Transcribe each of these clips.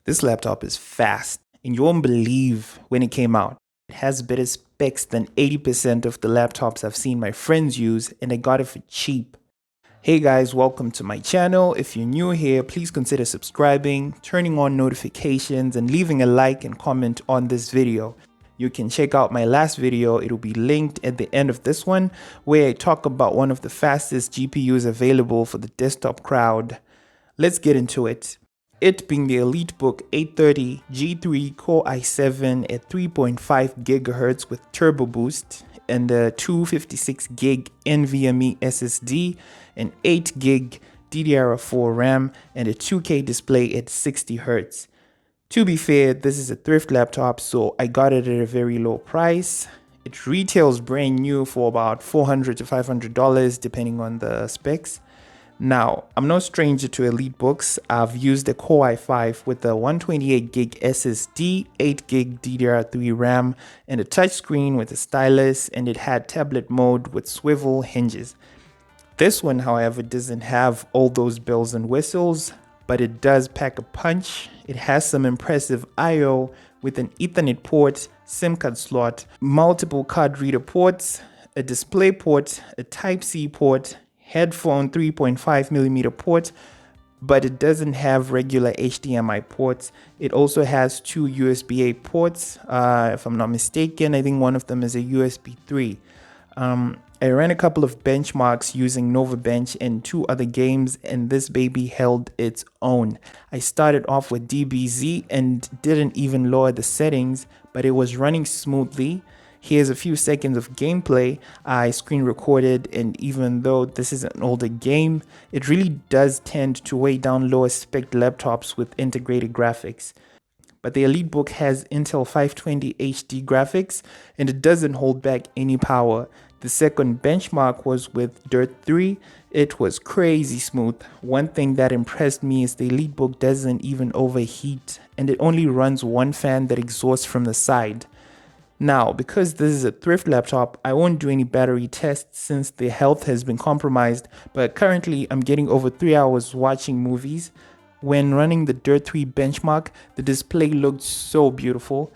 This laptop is fast, and you won't believe when it came out. It has better specs than 80% of the laptops I've seen my friends use, and I got it for cheap. Hey guys, welcome to my channel. If you're new here, please consider subscribing, turning on notifications, and leaving a like and comment on this video. You can check out my last video, it'll be linked at the end of this one, where I talk about one of the fastest GPUs available for the desktop crowd. Let's get into it. It being the Elitebook 830 G3 Core i7 at 3.5 GHz with Turbo Boost and a 256 gig NVMe SSD, an 8 gig DDR4 RAM, and a 2K display at 60 Hz. To be fair, this is a thrift laptop, so I got it at a very low price. It retails brand new for about $400 to $500 depending on the specs. Now, I'm no stranger to Elitebooks. I've used a Core i5 with a 128 gig SSD, 8 gig DDR3 RAM, and a touchscreen with a stylus, and it had tablet mode with swivel hinges. This one, however, doesn't have all those bells and whistles, but it does pack a punch. It has some impressive I/O with an Ethernet port, SIM card slot, multiple card reader ports, a display port, a Type-C port, headphone 3.5mm port, but it doesn't have regular HDMI ports. It also has two USB-A ports, if I'm not mistaken. I think one of them is a USB 3. I ran a couple of benchmarks using NovaBench and two other games, and this baby held its own. I started off with DBZ and didn't even lower the settings, but it was running smoothly. Here's a few seconds of gameplay I screen recorded, and even though this is an older game, it really does tend to weigh down lower spec laptops with integrated graphics. But the Elitebook has Intel 520 HD graphics, and it doesn't hold back any power. The second benchmark was with Dirt 3. It was crazy smooth. One thing that impressed me is the Elitebook doesn't even overheat, and it only runs one fan that exhausts from the side. Now, because this is a thrift laptop, I won't do any battery tests since the health has been compromised, but currently I'm getting over 3 hours watching movies. When running the Dirt 3 benchmark, the display looked so beautiful.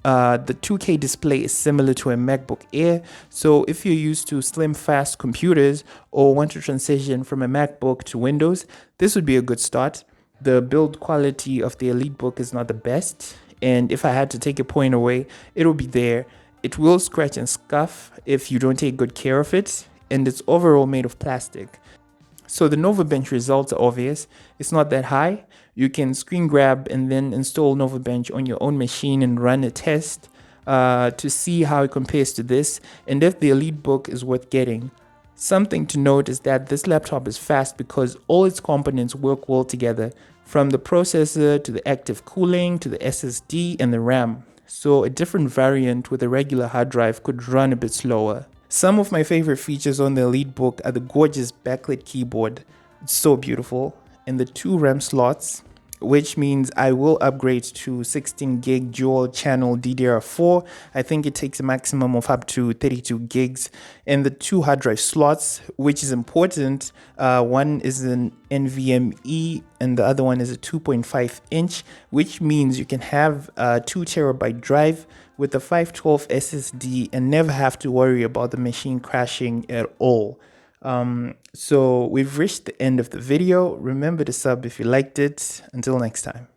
The 2K display is similar to a MacBook Air, so if you're used to slim, fast computers or want to transition from a MacBook to Windows, this would be a good start. The build quality of the Elitebook is not the best, and if I had to take a point away, it will be there. It will scratch and scuff if you don't take good care of it, and it's overall made of plastic. So the NovaBench results are obvious. It's not that high. You can screen grab and then install NovaBench on your own machine and run a test to see how it compares to this and if the Elitebook is worth getting. Something to note is that this laptop is fast because all its components work well together, from the processor to the active cooling to the SSD and the RAM. So a different variant with a regular hard drive could run a bit slower. Some of my favorite features on the Elitebook are the gorgeous backlit keyboard. It's so beautiful. And the two RAM slots, which means I will upgrade to 16 gig dual channel DDR4. I think it takes a maximum of up to 32 gigs. And the two hard drive slots, which is important. One is an NVMe and the other one is a 2.5 inch, which means you can have a 2 terabyte drive with a 512 SSD and never have to worry about the machine crashing at all. So we've reached the end of the video. Remember to sub if you liked it. Until next time.